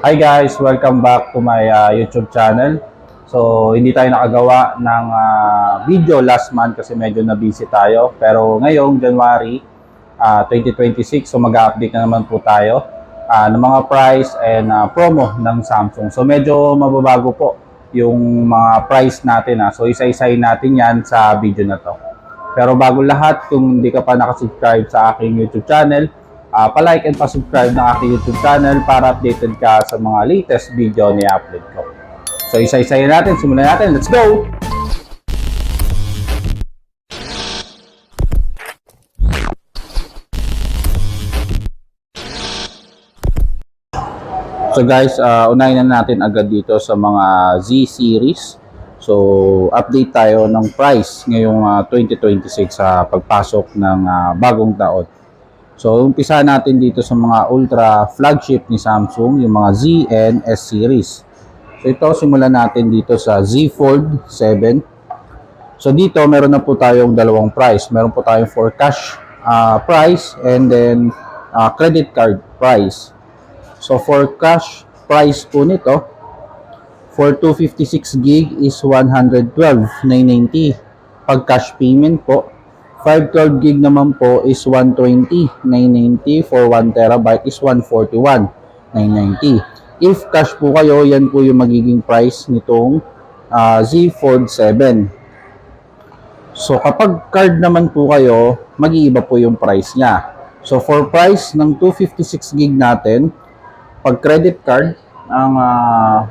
Hi guys, welcome back to my YouTube channel. So, hindi tayo nakagawa ng video last month kasi medyo na busy tayo. Pero ngayong January 2026, so mag-update na naman po tayo ng mga price and promo ng Samsung. So, medyo mababago po yung mga price natin. So, isa-isahin natin yan sa video na to. Pero bago lahat, kung hindi ka pa nakasubscribe sa aking YouTube channel, pa-like and pa-subscribe ng aking YouTube channel para updated ka sa mga latest video na i-upload ko. So, isa-isayin natin. Simulan natin. Let's go! So guys, unahin na natin agad dito sa mga Z series. So, update tayo ng price ngayong 2026 sa pagpasok ng bagong taon. So, umpisa natin dito sa mga ultra flagship ni Samsung, yung mga Z and S series. So, ito, simulan natin dito sa Z Fold 7. So, dito, meron na po tayong dalawang price. Meron po tayong for cash price and then credit card price. So, for cash price po nito, for 256 gig is 112,990. Pag cash payment po, 512 gig naman po is 120,990. For 1 terabyte is 141,990. If cash po kayo, yan po yung magiging price nitong Z Fold 7. So, kapag card naman po kayo, mag-iiba po yung price niya. So, for price ng 256 gig natin, pag credit card, ang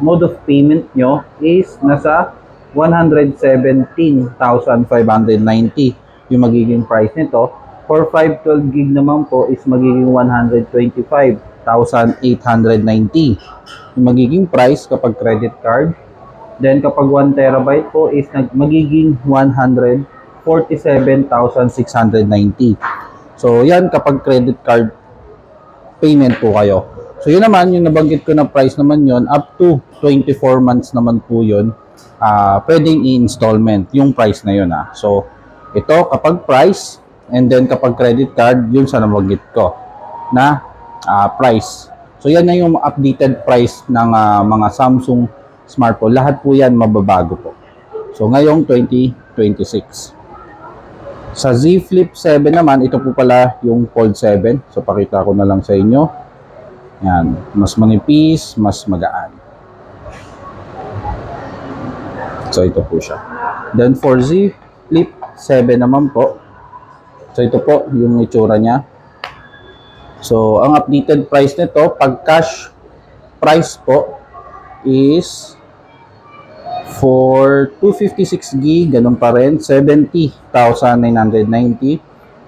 mode of payment nyo is nasa 117,590 yung magiging price nito. For 512 gig naman po is magiging 125,890 yung magiging price kapag credit card. Then kapag 1 terabyte po is magiging 147,690. So yan kapag credit card payment po kayo. So yun naman, yung nabanggit ko na price naman yon, up to 24 months naman po yun, pwedeng i-installment yung price na yun. So ito kapag price, and then kapag credit card, yun sa nabanggit ko na price. So yan na yung updated price ng mga Samsung smartphone. Lahat po yan mababago po. So ngayong 2026. Sa Z Flip 7 naman, ito po pala yung Fold 7. So pakita ko na lang sa inyo. Yan, mas manipis, mas magaan. So ito po siya. Then for Z Flip 7 naman po. So ito po yung itsura niya. So ang updated price nito, pag cash price po is for 256 gig, ganun pa rin, 70,990.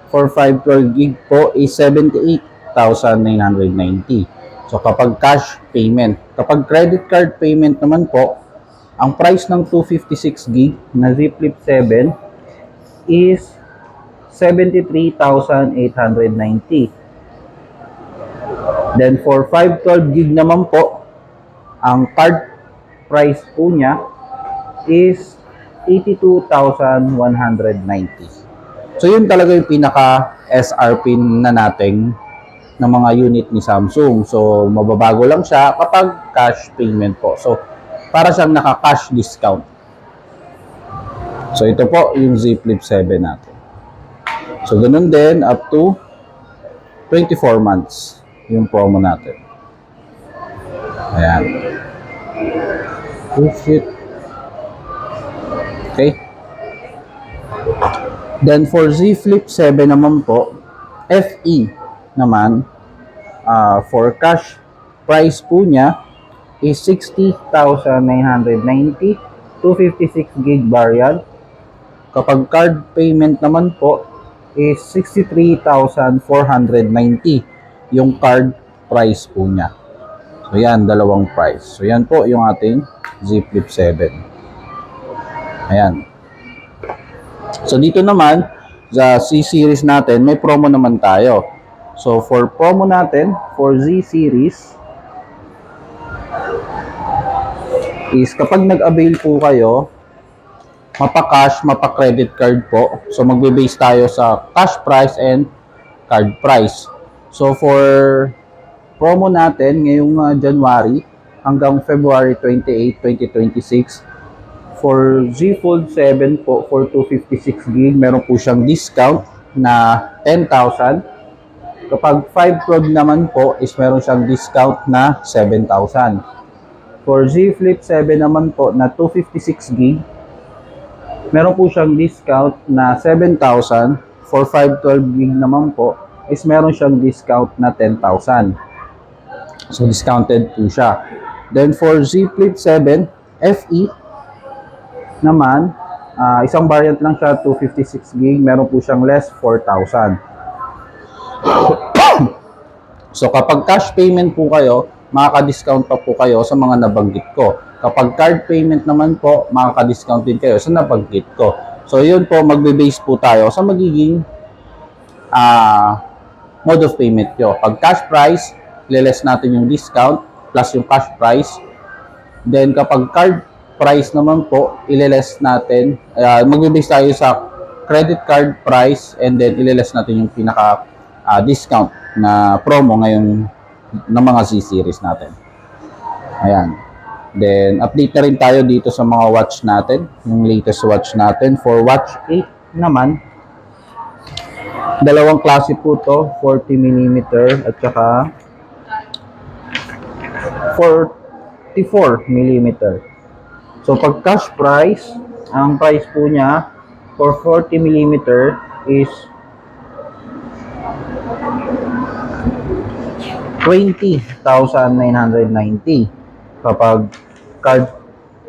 For 512 gig po is 78,990. So, kapag cash payment. Kapag credit card payment naman po, ang price ng 256 gig na Z Flip 7 is 73,890. Then, for 512 gig naman po, ang card price po niya is 82,190. So, yun talaga yung pinaka SRP na nating ng mga unit ni Samsung. So, mababago lang siya kapag cash payment po. So, para siyang naka-cash discount. So, ito po yung Z Flip 7 natin. So, ganun din up to 24 months yung promo natin. Ayan. Oh, shit. Okay. Then, for Z Flip 7 naman po, FE naman, for cash price po niya is 60,990, 256 gig variant. Kapag card payment naman po is 63,490 yung card price po niya. So yan, dalawang price. So yan po yung ating Z Flip 7. Ayan. So dito naman sa C series natin, may promo naman tayo. So, for promo natin, for Z series, is kapag nag-avail po kayo, mapa-cash, mapa-credit card po. So, magbe-base tayo sa cash price and card price. So, for promo natin ngayong January, hanggang February 28, 2026. For Z Fold 7 po, for 256 gig, meron po siyang discount na 10,000. Kapag 5 Pro naman po is meron siyang discount na 7,000. For Z Flip 7 naman po na 256 gig, meron po siyang discount na 7,000. For 512 gig naman po is meron siyang discount na 10,000. So discounted po siya. Then for Z Flip 7 FE naman, isang variant lang siya, 256 gig, meron po siyang less 4,000. So kapag cash payment po kayo, makaka-discount pa po kayo sa mga nabanggit ko. Kapag card payment naman po, makaka-discount din kayo sa nabanggit ko. So yun po, magbe-base po tayo sa magiging mode of payment nyo. Pag cash price, liless natin yung discount plus yung cash price. Then kapag card price naman po, ililess natin, magbe-base tayo sa credit card price and then ililess natin yung pinaka discount na promo ngayon ng mga Z-series natin. Ayan. Then update na rin tayo dito sa mga watch natin, yung latest watch natin. For watch 8 naman, dalawang klase po to, 40mm at saka 44mm. So, pag cash price, ang price po niya for 40mm is 20,990. Kapag card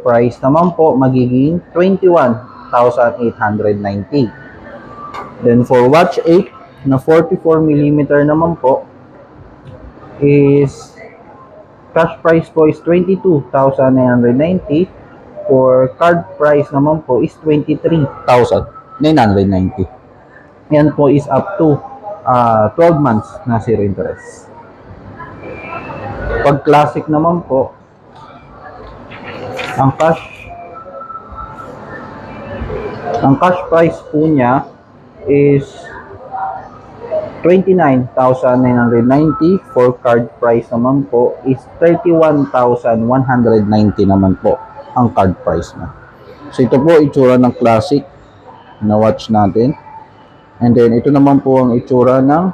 price naman po, magiging 21,890. Then, for watch 8 na 44mm naman po, is cash price po is 22,990. For card price naman po is 23,990. Yan po is up to 12 months na zero interest. Pag classic naman po, ang cash price po niya is 29,990. For card price naman po is 31,190 naman po ang card price na. So ito po itsura ng classic na watch natin. And then ito naman po ang itsura ng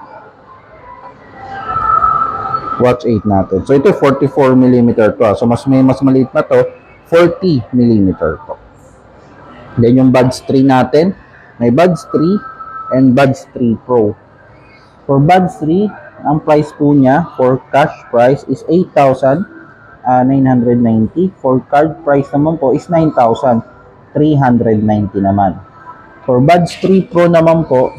watch 8 natin. So ito 44mm to. So mas maliit na to, 40mm to. Then yung Buds 3 natin, may Buds 3 and Buds 3 Pro. For Buds 3, ang price po niya for cash price is 8,990. For card price naman po is 9,390 naman. For Buds 3 Pro naman po,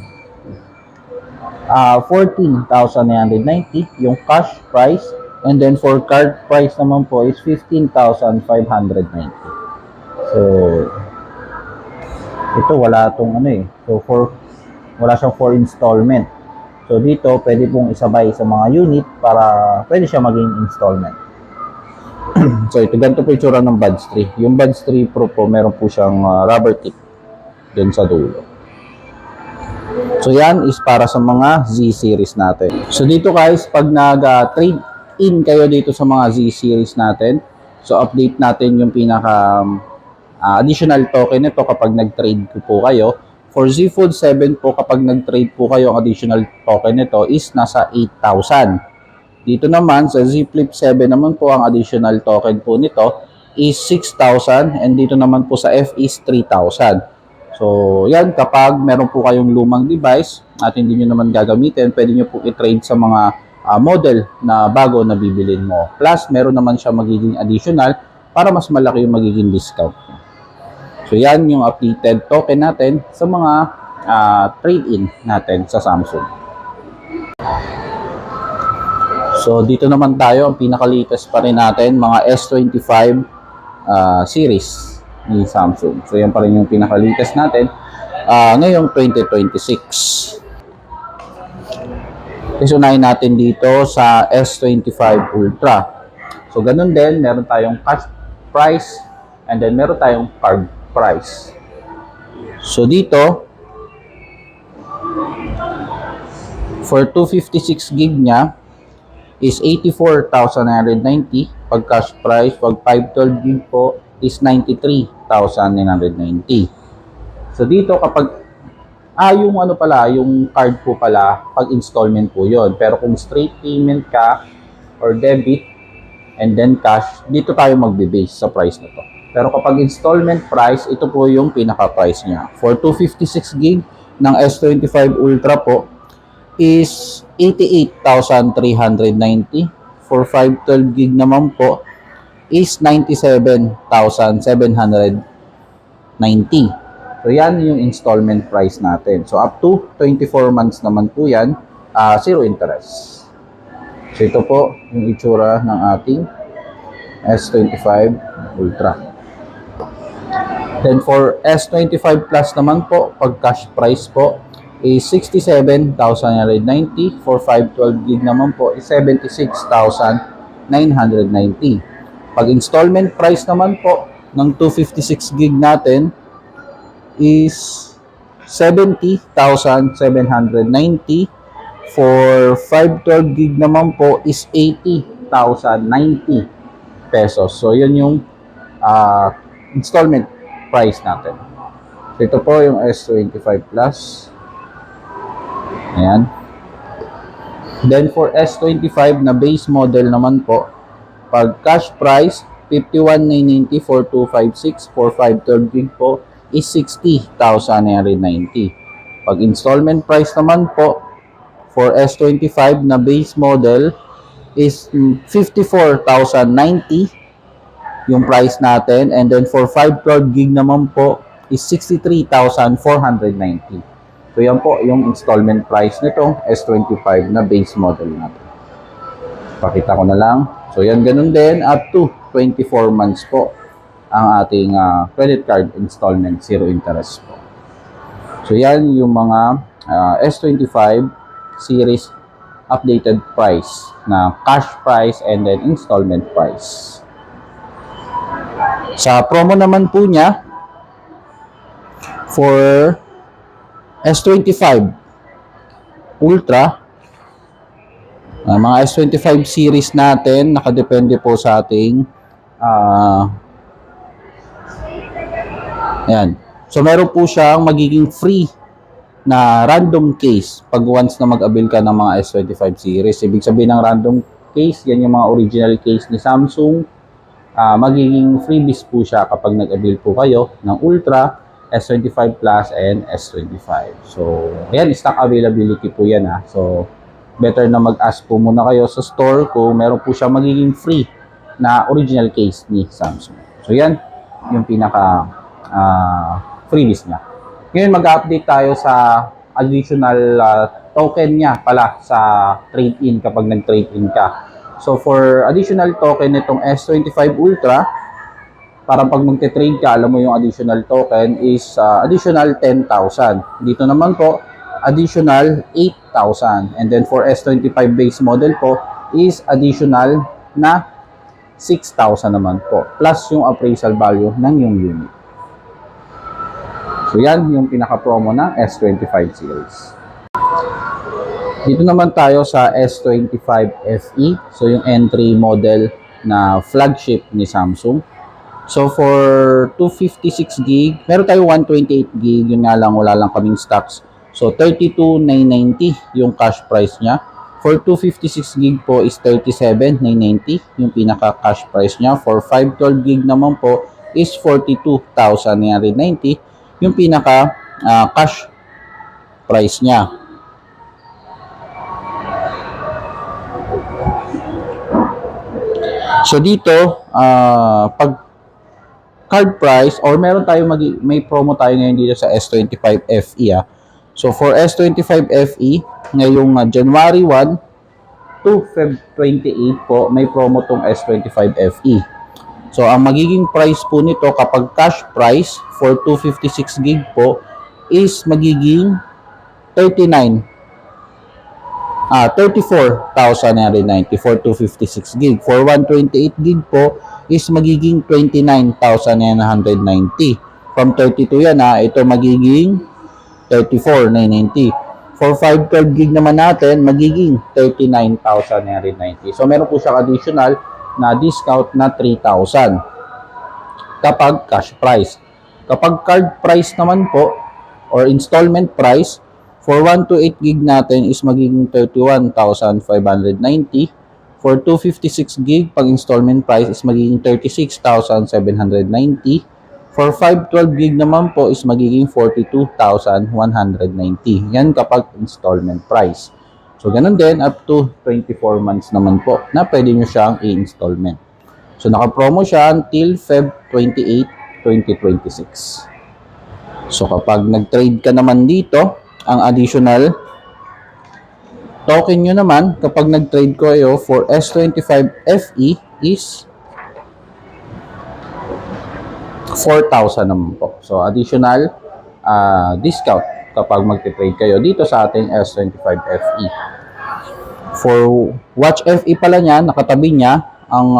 14,990 yung cash price, and then for card price naman po is 15,590. So ito wala tong so wala siyang 4 installment. So dito pwede pong isabay sa mga unit para pwede siya maging installment. So ito, ganito po itsura ng Buds 3. Yung Buds 3 Pro po, meron po siyang rubber tip dun sa dulo. So yan is para sa mga Z-series natin. So dito guys, pag nag-trade in kayo dito sa mga Z-series natin, so update natin yung pinaka additional token nito kapag nag-trade po kayo. For Z Fold 7 po, kapag nag-trade po kayo, ang additional token nito is nasa 8,000. Dito naman sa Z Flip 7 naman po, ang additional token po nito is 6,000, and dito naman po sa F is 3,000. So yan, kapag meron po kayong lumang device at hindi nyo naman gagamitin, pwede nyo po i-trade sa mga model na bago na bibilin mo. Plus meron naman siya magiging additional para mas malaki yung magiging discount. So yan yung updated token natin sa mga trade-in natin sa Samsung. So dito naman tayo, ang pinaka-latest pa rin natin, mga S25 series ni Samsung. So yan pa rin yung pinaka-latest natin ngayong 2026. Isunahin natin dito sa S25 Ultra. So ganun din, meron tayong cash price and then meron tayong card price. So dito, for 256 gig niya is 84,990. Pag cash price, pag 512 gig po is 93,990. So dito kapag yung ano pala, yung card po pala, pag installment po yon. Pero kung straight payment ka or debit and then cash, dito tayo magbe-base sa price na to. Pero kapag installment price, ito po yung pinaka-price niya. For 256 gig ng S25 Ultra po is 88,390. For 512 gig naman po is 97,790. So, yan yung installment price natin. So, up to 24 months naman po yan, zero interest. So, ito po yung itsura ng ating S25 Ultra. Then, for S25 Plus naman po, pag cash price po, is 67,990. For 512 gig naman po, is 76,990. Pag installment price naman po, ng 256 gig natin, is 70,790. For 512 gig naman po is 80,090 pesos. So, yun yung installment price natin. So, ito po yung S25 Plus. Ayan. Then, for S25 na base model naman po, pag cash price, 51,990 for 256. For 512 gig po, is 60,990. Pag installment price naman po for S25 na base model is 54,090 yung price natin, and then for 512 gig naman po is 63,490. So yan po yung installment price nitong S25 na base model natin. Pakita ko na lang. So yan, ganun din up to 24 months po ang ating credit card installment, zero interest po. So yan yung mga S25 series updated price na cash price and then installment price. Sa promo naman po niya for S25 Ultra, mga S25 series natin, nakadepende po sa ating ayan. So, meron po siyang magiging free na random case pag once na mag-avail ka ng mga S25 series. Ibig sabihin ng random case, yan yung mga original case ni Samsung. Magiging freebies po siya kapag nag-avail po kayo ng Ultra, S25 Plus, and S25. So, ayan, stock availability po yan. So, better na mag-ask po muna kayo sa store kung meron po siya magiging free na original case ni Samsung. So, yan yung pinaka freebies niya. Ngayon, mag-update tayo sa additional token niya pala sa trade-in kapag nag-trade-in ka. So, for additional token nitong S25 Ultra, parang pag magte-trade ka, alam mo yung additional token is additional 10,000. Dito naman po, additional 8,000. And then for S25 base model po, is additional na 6,000 naman po. Plus yung appraisal value ng yung unit. So, yan yung pinaka-promo ng S25 series. Dito naman tayo sa S25 FE. So, yung entry model na flagship ni Samsung. So, for 256 gig, meron tayo 128 gig. Yun nga lang, wala lang kaming stocks. So, 32,990 yung cash price niya. For 256 gig po is 37,990 yung pinaka-cash price niya. For 512 gig naman po is 42,990 yung pinaka cash price niya. So dito, pag card price or meron tayo may promo tayo ngayon dito sa S25 FE. So for S25 FE, ngayong January 1 to Feb 28 po, may promo tong S25 FE. So, ang magiging price po nito kapag cash price for 256 gig po is magiging 34,990 for 256 gig. For 128 gig po is magiging 29,990. From 32 yan ito magiging 34,990. For 512 gig naman natin, magiging 39,990. So meron po siya additional na discount na 3,000 kapag cash price. Kapag card price naman po or installment price, for 128 gig natin is magiging 31,590. For 256 gig, pag installment price is magiging 36,790. For 512 gig naman po is magiging 42,190. Yan kapag installment price. So, ganun din up to 24 months naman po na pwede nyo siyang i-installment. So, naka-promo siya until Feb 28, 2026. So, kapag nag-trade ka naman dito, ang additional token nyo naman, kapag nag-trade kayo for S25 FE is 4,000 naman po. So, additional discount kapag mag-trade kayo dito sa ating S25 FE. For Watch FE pala niya, nakatabi niya, ang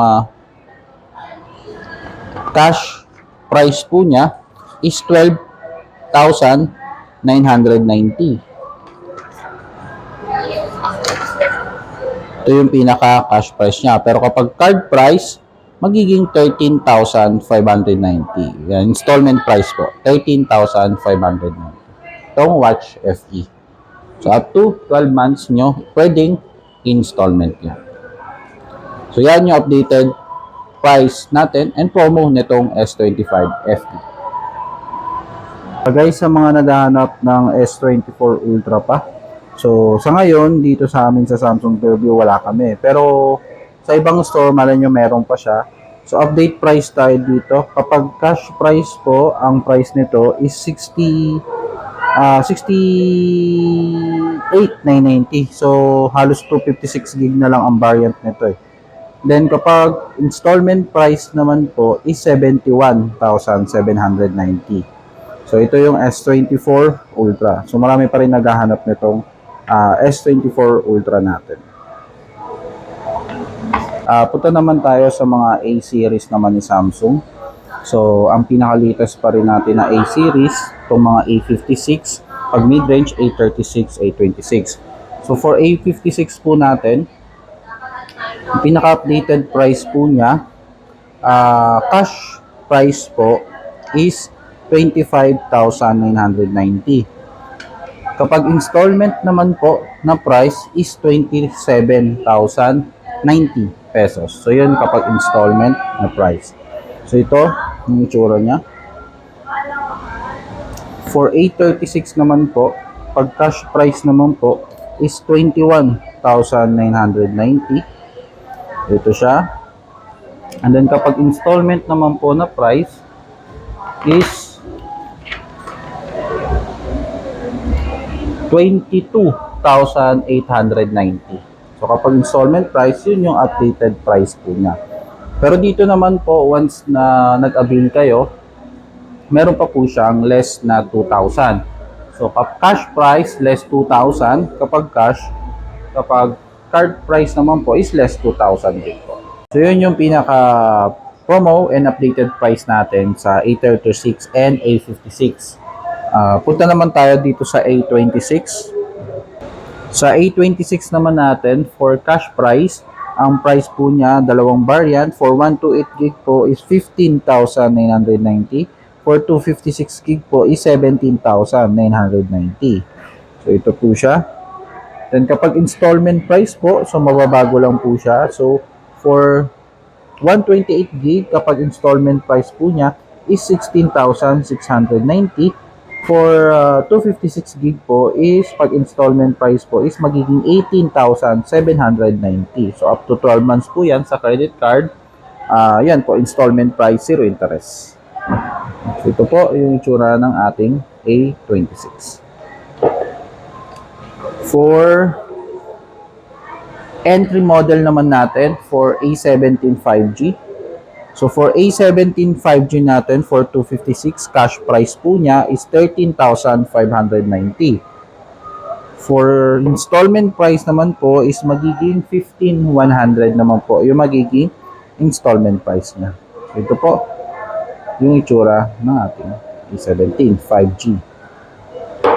cash price po niya is 12,990. Ito yung pinaka-cash price niya. Pero kapag card price, magiging 13,590. Yan, installment price po, 13,590. Itong Watch FE. So, up to 12 months nyo, pwedeng installment niya. So, yan yung updated price natin and promo nitong S25 FE. Guys, sa mga naghahanap ng S24 Ultra pa, so sa ngayon dito sa amin sa Samsung Fairview wala kami, pero sa ibang store malay nyo meron pa siya. So update price tayo dito. Kapag cash price po, ang price nito is 68,990. So halos 256 gig na lang ang variant nito eh. Then kapag installment price naman po is 71,790. So ito yung S24 Ultra. So marami pa rin naghahanap nitong S24 Ultra natin. Punta naman tayo sa mga A-series naman ni Samsung. So ang pinaka-latest pa rin natin na A-series, itong mga A56, pag mid-range A36, A26. So for A56 po natin, ang pinaka-updated price po niya, cash price po is 25,990. Kapag installment naman po na price is 27,090 pesos. So yun kapag installment na price. So ito, yung itsura niya. For A36 naman po, pag cash price naman po is 21,990. Ito siya. And then kapag installment naman po na price is 22,890. So kapag installment price, yun yung updated price po niya. Pero dito naman po, once na nag-avail kayo, meron pa po siyang less na 2,000. So kapag cash price, less 2,000. Kapag cash, kapag card price naman po is less 2,000 din po. So yun yung pinaka promo and updated price natin sa A36 and A56. Punta naman tayo dito sa A26. Sa A26 naman natin, for cash price, ang price po niya, dalawang variant. For 128 gig po is 15,990. For 256 gig po is 17,990. So ito po siya. Then kapag installment price po, so mababago lang po siya. So for 128 gig, kapag installment price po niya is 16,690. For 256 gig po is pag installment price po is magiging 18,790. So up to 12 months po yan sa credit card. Yan po, installment price, 0 interest. So ito po yung itsura ng ating A26. For entry model naman natin for A17 5G. So for A17 5G natin for 256, cash price po niya is 13,590. For installment price naman po is magiging 15,100 naman po yung magiging installment price niya. So ito po yung itsura ng ating A17 5G.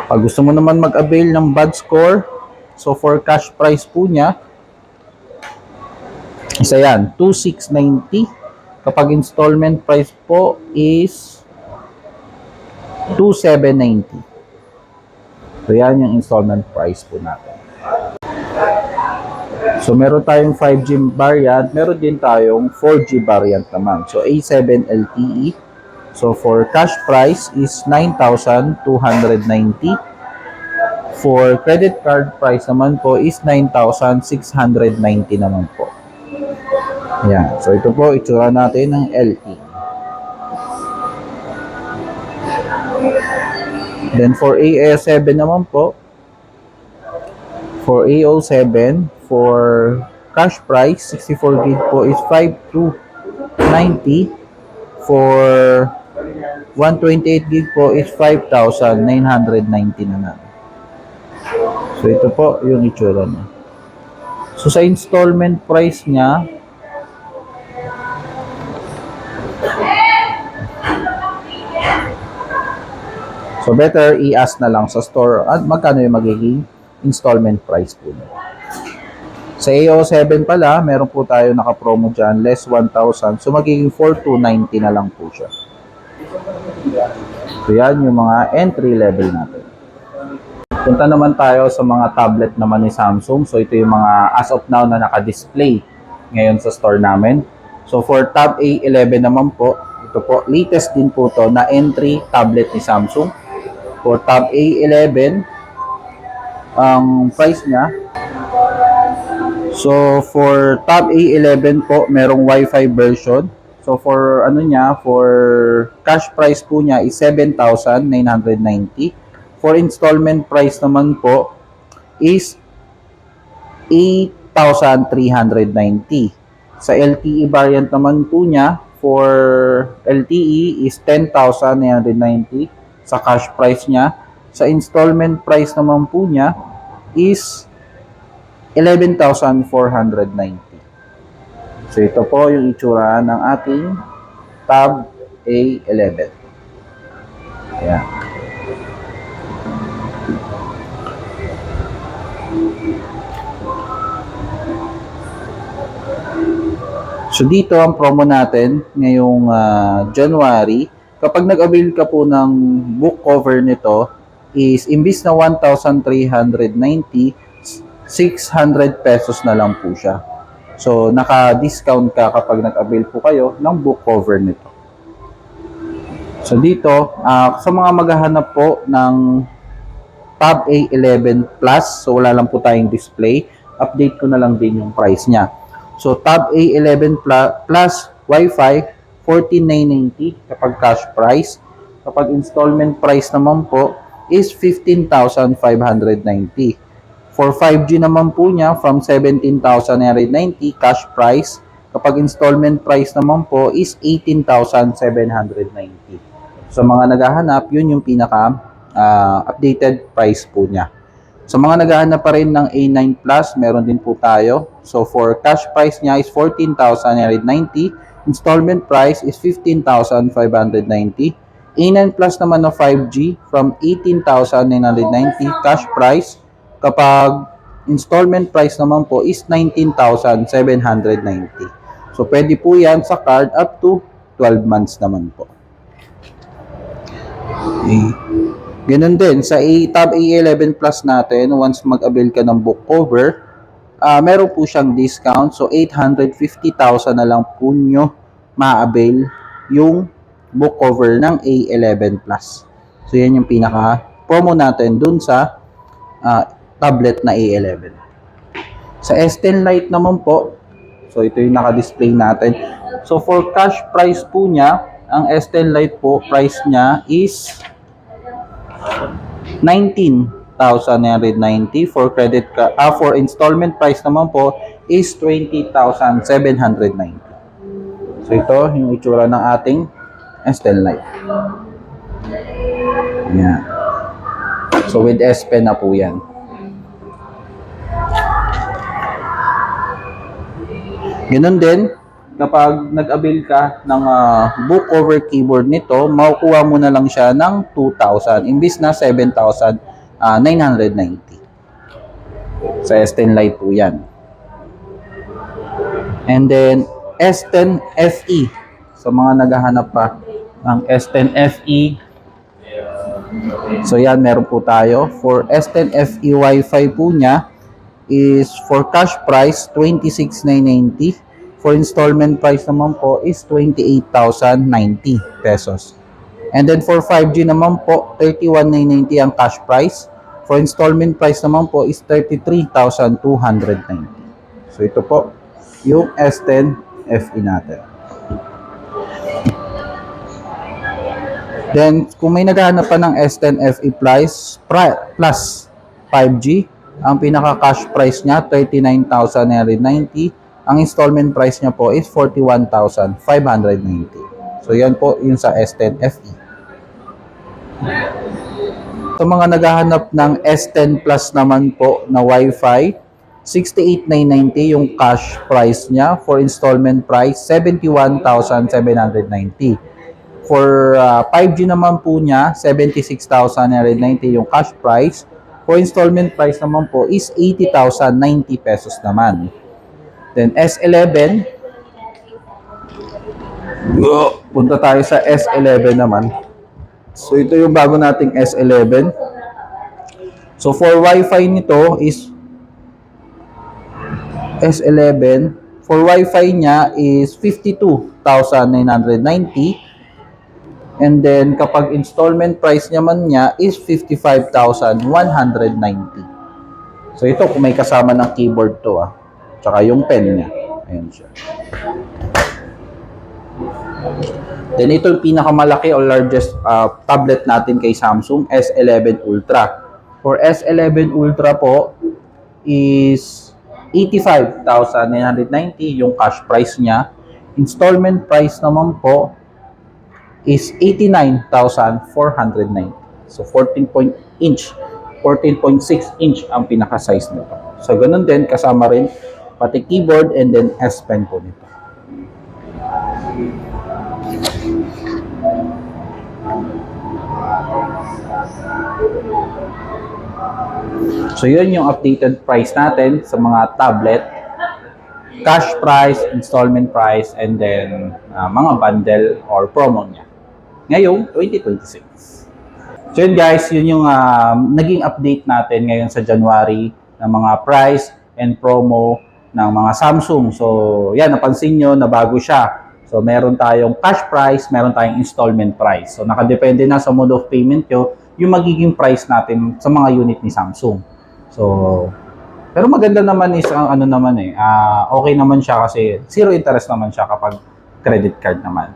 Pag gusto mo naman mag-avail ng bad score, so for cash price po niya, isa yan, 2,690. Kapag installment price po is 2,790. So yan yung installment price po natin. So meron tayong 5G variant, meron din tayong 4G variant naman. So A7 LTE. So for cash price is 9,290. For credit card price naman po is 9,690 naman po. Ayan. So ito po itsura natin ng LTE. Then for A7 naman po, for A07, for cash price, 64 gig po is 5,290. For 128 gig po is 5,990 naman. So ito po yung itsura niya. So sa installment price niya, so better i-ask na lang sa store at magkano yung magiging installment price po niya. Sa AO7 pala, meron po tayo naka-promo dyan, less 1,000. So magiging 4,290 na lang po siya. So yan yung mga entry level natin. Punta naman tayo sa mga tablet naman ni Samsung. So ito yung mga as of now na naka-display ngayon sa store namin. So for Tab A11 naman po, ito po, latest din po to na entry tablet ni Samsung. For Tab A11, ang price niya, so for Tab A11 po, merong Wi-Fi version. So for ano niya, for cash price po niya is 7,990. For installment price naman po is 8,390. Sa LTE variant naman po niya, for LTE is 10,990 sa cash price niya. Sa installment price naman po niya is 11,490. So ito po yung itsura ng ating Tab A11. Ayan. So dito ang promo natin ngayong January. Kapag nag-avail ka po ng book cover nito is imbis na 1,390, 600 pesos na lang po siya. So naka-discount ka kapag nag-avail po kayo ng book cover nito. So dito, sa mga maghahanap po ng Tab A11 Plus, so wala lang po tayong display, update ko na lang din yung price niya. So Tab A11 Plus Wi-Fi, 14,990 kapag cash price. Kapag installment price naman po is 15,590. For 5G naman po niya, from 17,990 cash price. Kapag installment price naman po is 18,790. Sa mga naghahanap, yun yung pinaka updated price po niya. Sa mga naghahanap pa rin ng A9 Plus, meron din po tayo. So for cash price niya is 14,990. Installment price is 15,590. A9 Plus naman na 5G from 18,990 cash price. Kapag installment price naman po is 19,790. So pwede po yan sa card up to 12 months naman po. Okay. Ganun din, sa Tab A11 Plus natin, once mag-avail ka ng book cover, meron po siyang discount. So, 850,000 na lang po nyo ma-avail yung book cover ng A11 Plus. So, yan yung pinaka-promo natin dun sa tablet na A11. Sa S10 Lite naman po, so ito yung naka-display natin. So, for cash price po niya, ang S10 Lite po, price niya is 19,990. For credit for installment price naman po is 20,790. So ito yung itsura ng ating S10 Lite. Yan. So with S Pen na po yan. Ganun din, kapag nag-avail ka ng book cover keyboard nito, makukuha mo na lang siya ng 2,000. Imbis na 7,000, 990. Sa S10 Lite po yan. And then, S10 FE. So, mga naghahanap pa ng S10 FE. So, yan, meron po tayo. For S10 FE Wi-Fi po niya is for cash price, 26,990. For installment price naman po is 28,090 pesos. And then, for 5G naman po, 31,990 ang cash price. For installment price naman po is 33,290. So, ito po yung S10 FE natin. Then, kung may naghahanap pa ng S10 FE plus 5G, ang pinaka-cash price niya, 39,990. Ang installment price niya po is 41,590. So, yan po yung sa S10 FE. Sa mga naghahanap ng S10 Plus naman po na Wi-Fi, 68,990 yung cash price niya. For installment price, 71,790. For 5G naman po niya, 76,990 yung cash price. For installment price naman po is 80,090 pesos naman. Then S11, punta tayo sa S11 naman. So ito yung bago nating S11. So for Wi-Fi nito is S11, for Wi-Fi niya is 52,990. And then kapag installment price naman niya is 55,190. So ito kung may kasama ng keyboard to tsaka yung pen niya. Ayan siya. Then ito yung pinakamalaki o largest tablet natin kay Samsung, S11 Ultra. For S11 Ultra po is 85,990 yung cash price niya. Installment price naman po is 89,490. So 14.6 inch ang pinaka-size nito. So ganun din, kasama rin pati keyboard and then S Pen po nito. So yun yung updated price natin sa mga tablet, cash price, installment price, and then mga bundle or promo niya ngayong 2026. So yun guys, yun yung naging update natin ngayon sa January ng mga price and promo ng mga Samsung. So yan, napansin nyo na bago siya. So meron tayong cash price, meron tayong installment price. So nakadepende na sa mode of payment nyo yung magiging price natin sa mga unit ni Samsung. So, pero maganda naman is ang okay naman siya kasi zero interest naman siya kapag credit card naman.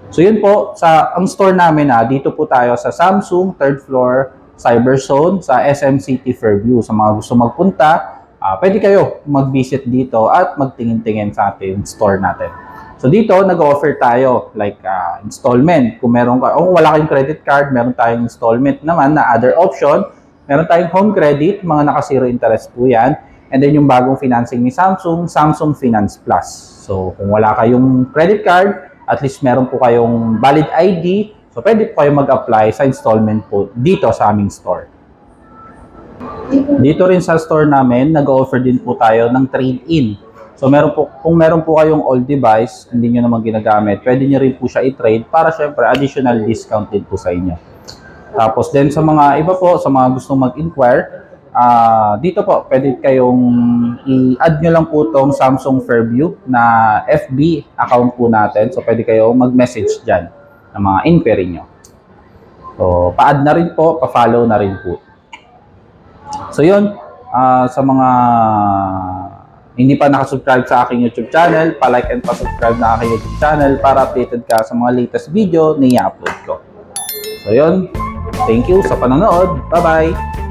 So yun po, ang store namin dito po tayo sa Samsung 3rd floor Cyberzone sa SM City Fairview. Sa mga gusto magpunta, pwede kayo mag-visit dito at magtingin-tingin sa ating store natin. So dito, nag-offer tayo like installment. Kung meron ka, wala kayong credit card, meron tayong installment naman na other option. Meron tayong home credit, mga naka-zero interest po yan. And then yung bagong financing ni Samsung, Samsung Finance Plus. So kung wala kayong credit card, at least meron po kayong valid ID, so pwede po kayo mag-apply sa installment po dito sa aming store. Dito rin sa store namin, nag-offer din po tayo ng trade-in. So kung meron po kayong old device, hindi nyo naman ginagamit, pwede nyo rin po siya i-trade para syempre additional discount din po sa inyo. Tapos din sa mga iba po, sa mga gustong mag-inquire, dito po, pwede kayong i-add nyo lang po itong Samsung Fairview na FB account po natin. So pwede kayong mag-message dyan ng mga inquiry nyo. So pa-add na rin po, pa-follow na rin po. So yun, sa mga hindi pa nakasubscribe sa aking YouTube channel, pa-like and pa-subscribe na aking YouTube channel para updated ka sa mga latest video na i-upload ko. So yun, thank you sa panonood. Bye-bye!